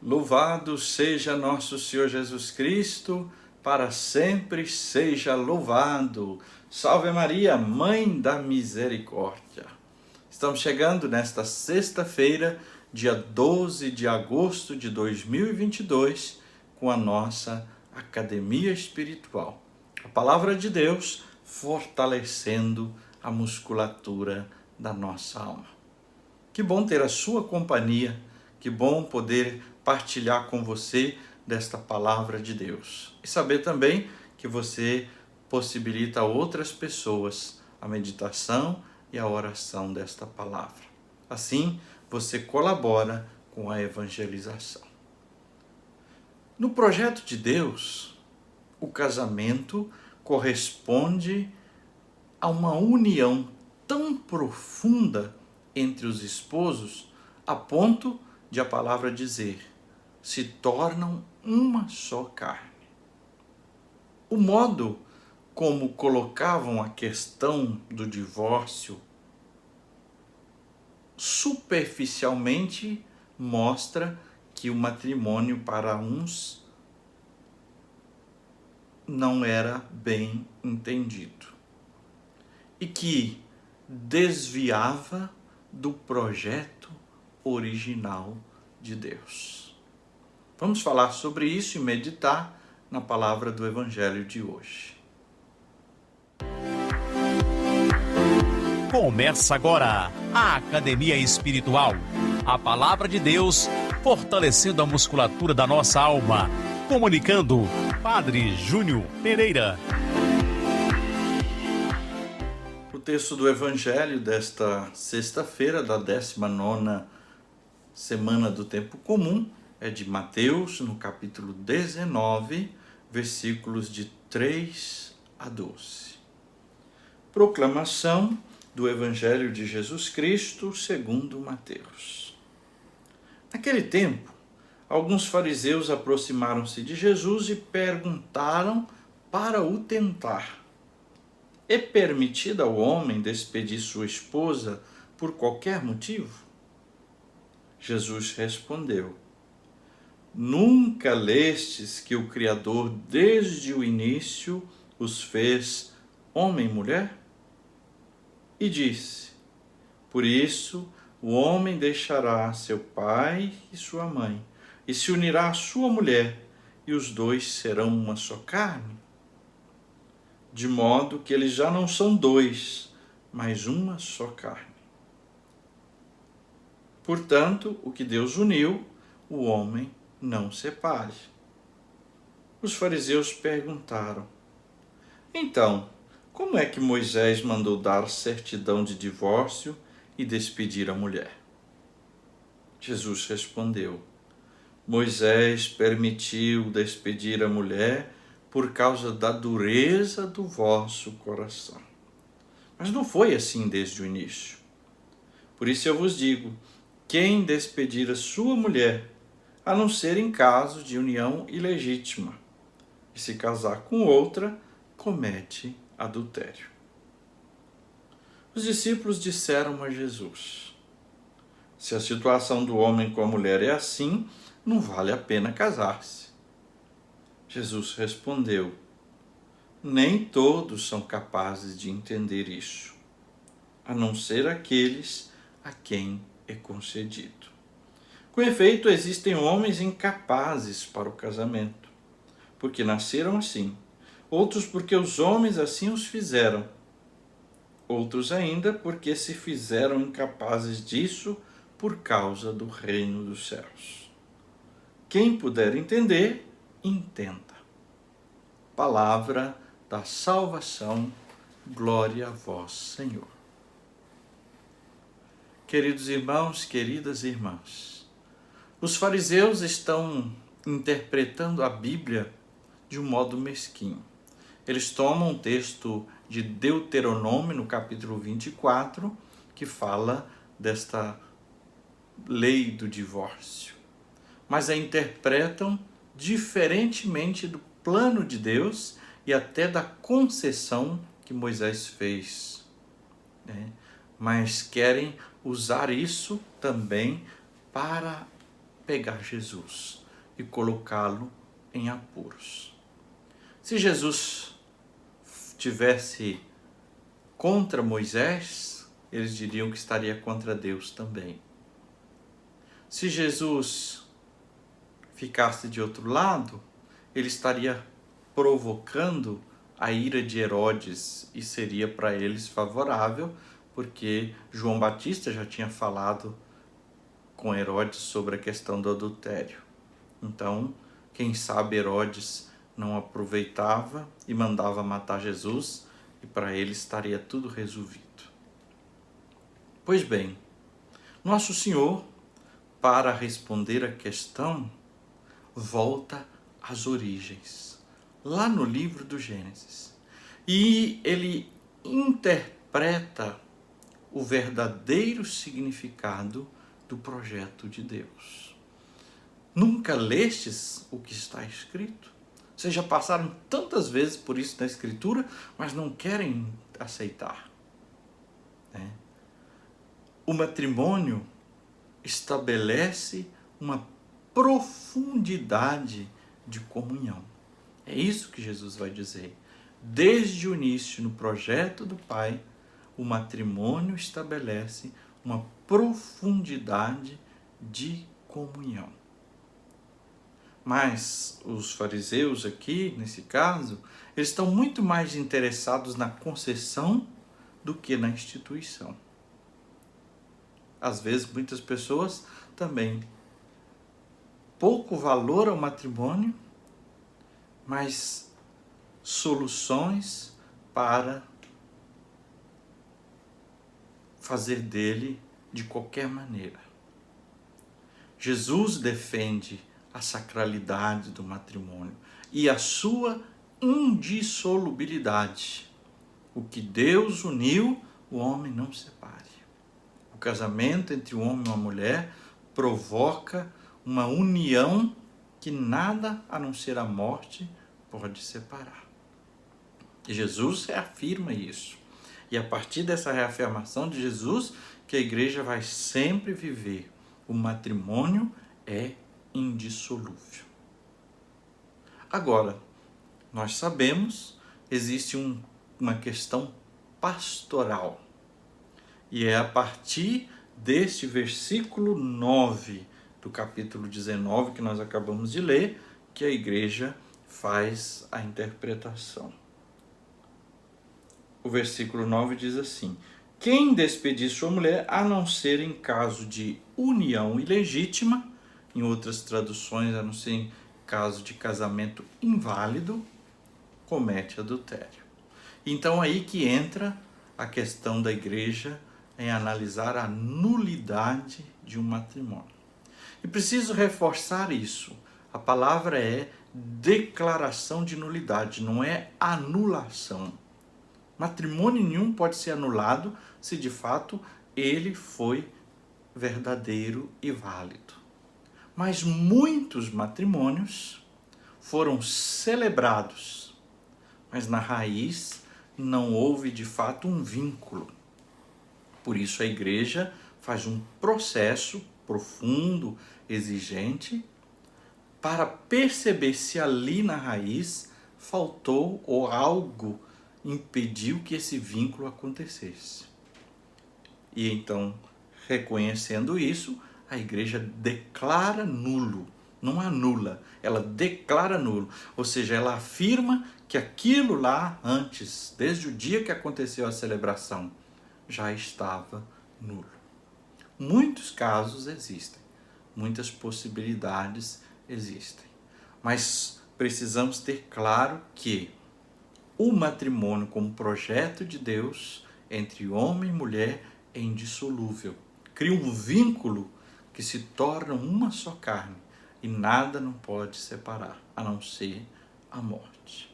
Louvado seja nosso Senhor Jesus Cristo, para sempre seja louvado. Salve Maria, Mãe da Misericórdia. Estamos chegando nesta sexta-feira, dia 12 de agosto de 2022, com a nossa Academia Espiritual. A Palavra de Deus fortalecendo a musculatura da nossa alma. Que bom ter a sua companhia, que bom poder partilhar com você desta Palavra de Deus. E saber também que você possibilita a outras pessoas a meditação e a oração desta palavra. Assim, você colabora com a evangelização. No projeto de Deus, o casamento corresponde a uma união tão profunda entre os esposos, a ponto de a palavra dizer, se tornam uma só carne. O modo como colocavam a questão do divórcio superficialmente mostra que o matrimônio para uns não era bem entendido e que desviava do projeto original de Deus. Vamos falar sobre isso e meditar na palavra do Evangelho de hoje. Começa agora a Academia Espiritual. A Palavra de Deus fortalecendo a musculatura da nossa alma. Comunicando, Padre Júnior Pereira. O texto do Evangelho desta sexta-feira, da 19ª semana do tempo comum, é de Mateus, no capítulo 19, versículos de 3 a 12. Proclamação do Evangelho de Jesus Cristo segundo Mateus. Naquele tempo, alguns fariseus aproximaram-se de Jesus e perguntaram para o tentar: é permitido ao homem despedir sua esposa por qualquer motivo? Jesus respondeu: nunca lestes que o Criador desde o início os fez homem e mulher? E disse: por isso o homem deixará seu pai e sua mãe, e se unirá à sua mulher, e os dois serão uma só carne. De modo que eles já não são dois, mas uma só carne. Portanto, o que Deus uniu, o homem não separe. Os fariseus perguntaram: então, como é que Moisés mandou dar certidão de divórcio e despedir a mulher? Jesus respondeu: Moisés permitiu despedir a mulher por causa da dureza do vosso coração. Mas não foi assim desde o início. Por isso eu vos digo, quem despedir a sua mulher, a não ser em caso de união ilegítima, e se casar com outra, comete adultério. Os discípulos disseram a Jesus: se a situação do homem com a mulher é assim, não vale a pena casar-se. Jesus respondeu: nem todos são capazes de entender isso, a não ser aqueles a quem é concedido. Com efeito, existem homens incapazes para o casamento, porque nasceram assim, outros porque os homens assim os fizeram, outros ainda porque se fizeram incapazes disso por causa do reino dos céus. Quem puder entender, entenda. Palavra da salvação, glória a vós, Senhor. Queridos irmãos, queridas irmãs, os fariseus estão interpretando a Bíblia de um modo mesquinho. Eles tomam um texto de Deuteronômio, no capítulo 24, que fala desta lei do divórcio, mas a interpretam diferentemente do plano de Deus e até da concessão que Moisés fez, Mas querem usar isso também para pegar Jesus e colocá-lo em apuros. Se Jesus tivesse contra Moisés, eles diriam que estaria contra Deus também. Se Jesus ficasse de outro lado, ele estaria provocando a ira de Herodes e seria para eles favorável, porque João Batista já tinha falado com Herodes sobre a questão do adultério. Então, quem sabe Herodes não aproveitava e mandava matar Jesus, e para ele estaria tudo resolvido. Pois bem, Nosso Senhor, para responder a questão, volta às origens, lá no livro do Gênesis. E ele interpreta o verdadeiro significado do projeto de Deus. Nunca lestes o que está escrito? Vocês já passaram tantas vezes por isso na Escritura, mas não querem aceitar, né? O matrimônio estabelece uma profundidade de comunhão. É isso que Jesus vai dizer. Desde o início, no projeto do Pai, o matrimônio estabelece uma profundidade de comunhão. Mas os fariseus aqui, nesse caso, eles estão muito mais interessados na concessão do que na instituição. Às vezes, muitas pessoas também pouco valor ao matrimônio, mas soluções para fazer dele de qualquer maneira. Jesus defende a sacralidade do matrimônio e a sua indissolubilidade. O que Deus uniu, o homem não separe. O casamento entre um homem e uma mulher provoca uma união que nada a não ser a morte pode separar. E Jesus reafirma isso. E a partir dessa reafirmação de Jesus, que a igreja vai sempre viver. O matrimônio é indissolúvel. Agora, nós sabemos, existe uma questão pastoral. E é a partir deste versículo 9 do capítulo 19 que nós acabamos de ler, que a igreja faz a interpretação. O versículo 9 diz assim: quem despedir sua mulher, a não ser em caso de união ilegítima, em outras traduções, a não ser em caso de casamento inválido, comete adultério. Então aí que entra a questão da igreja em analisar a nulidade de um matrimônio. E preciso reforçar isso. A palavra é declaração de nulidade, não é anulação. Matrimônio nenhum pode ser anulado se de fato ele foi verdadeiro e válido. Mas muitos matrimônios foram celebrados, mas na raiz não houve de fato um vínculo. Por isso a igreja faz um processo profundo, exigente, para perceber se ali na raiz faltou ou algo impediu que esse vínculo acontecesse. E então, reconhecendo isso, a igreja declara nulo, não anula, ela declara nulo, ou seja, ela afirma que aquilo lá antes, desde o dia que aconteceu a celebração, já estava nulo. Muitos casos existem, muitas possibilidades existem, mas precisamos ter claro que o matrimônio como projeto de Deus entre homem e mulher é indissolúvel. Cria um vínculo que se torna uma só carne e nada não pode separar, a não ser a morte.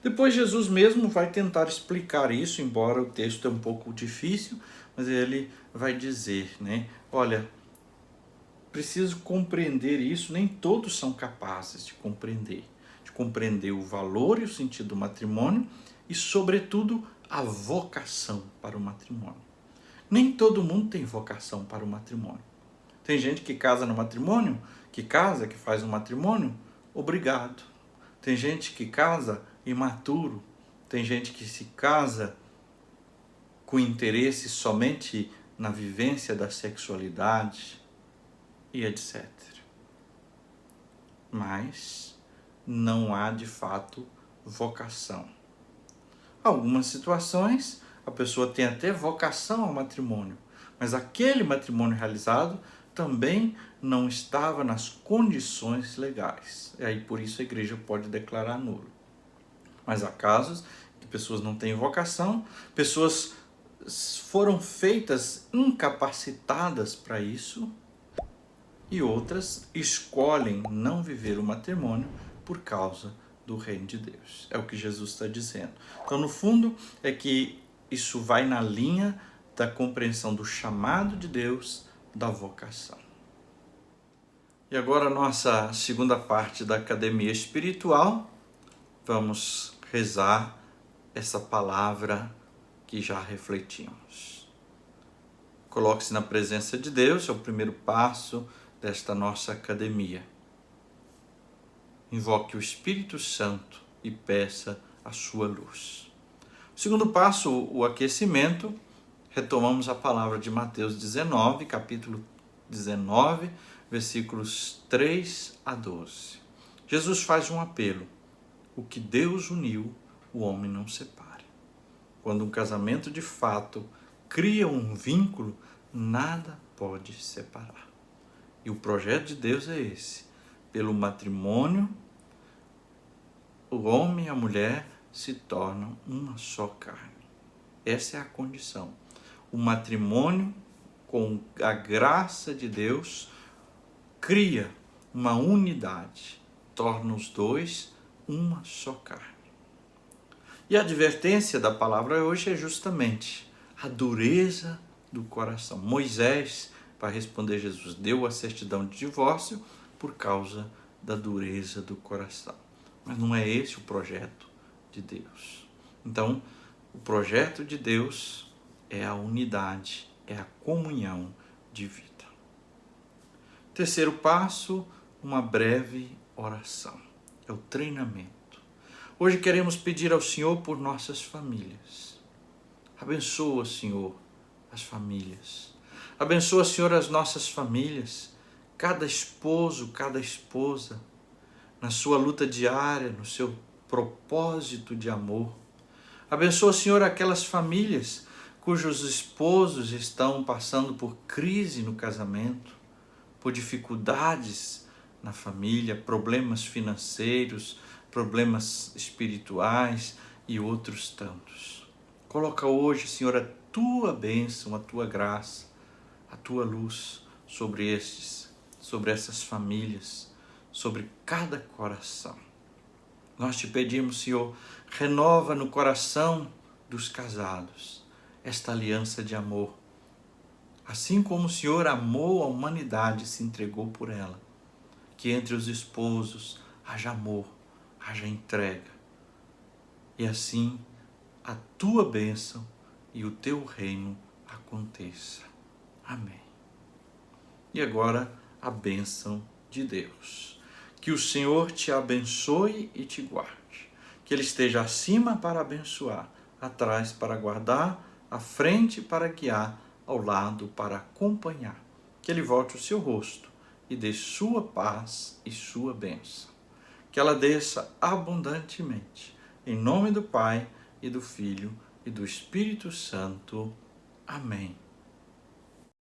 Depois Jesus mesmo vai tentar explicar isso, embora o texto é um pouco difícil, mas ele vai dizer, né? Olha, preciso compreender isso, nem todos são capazes de compreender o valor e o sentido do matrimônio e, sobretudo, a vocação para o matrimônio. Nem todo mundo tem vocação para o matrimônio. Tem gente que casa no matrimônio, que faz um matrimônio, obrigado. Tem gente que casa imaturo. Tem gente que se casa com interesse somente na vivência da sexualidade e etc. Mas não há de fato vocação. Algumas situações a pessoa tem até vocação ao matrimônio, mas aquele matrimônio realizado também não estava nas condições legais. E aí por isso a igreja pode declarar nulo. Mas há casos que pessoas não têm vocação, pessoas foram feitas incapacitadas para isso, e outras escolhem não viver o matrimônio por causa do reino de Deus. É o que Jesus está dizendo. Então, no fundo, é que isso vai na linha da compreensão do chamado de Deus, da vocação. E agora, a nossa segunda parte da academia espiritual, vamos rezar essa palavra que já refletimos. Coloque-se na presença de Deus, é o primeiro passo desta nossa academia. Invoque o Espírito Santo e peça a sua luz. O segundo passo, o aquecimento, retomamos a palavra de Mateus 19, capítulo 19, versículos 3 a 12. Jesus faz um apelo: o que Deus uniu, o homem não separe. Quando um casamento de fato cria um vínculo, nada pode separar. E o projeto de Deus é esse: pelo matrimônio, o homem e a mulher se tornam uma só carne. Essa é a condição. O matrimônio, com a graça de Deus, cria uma unidade, torna os dois uma só carne. E a advertência da palavra hoje é justamente a dureza do coração. Moisés, para responder Jesus, deu a certidão de divórcio por causa da dureza do coração. Mas não é esse o projeto de Deus. Então, o projeto de Deus é a unidade, é a comunhão de vida. Terceiro passo, uma breve oração. É o treinamento. Hoje queremos pedir ao Senhor por nossas famílias. Abençoa, Senhor, as famílias. Abençoa, Senhor, as nossas famílias. Cada esposo, cada esposa, na sua luta diária, no seu propósito de amor. Abençoa, Senhor, aquelas famílias cujos esposos estão passando por crise no casamento, por dificuldades na família, problemas financeiros, problemas espirituais e outros tantos. Coloca hoje, Senhor, a tua bênção, a tua graça, a tua luz sobre essas famílias, sobre cada coração. Nós te pedimos, Senhor, renova no coração dos casados esta aliança de amor. Assim como o Senhor amou a humanidade e se entregou por ela, que entre os esposos haja amor, haja entrega. E assim a tua bênção e o teu reino aconteça. Amém. E agora a bênção de Deus. Que o Senhor te abençoe e te guarde. Que Ele esteja acima para abençoar, atrás para guardar, à frente para guiar, ao lado para acompanhar. Que Ele volte o seu rosto e dê sua paz e sua bênção. Que ela desça abundantemente. Em nome do Pai, e do Filho, e do Espírito Santo. Amém.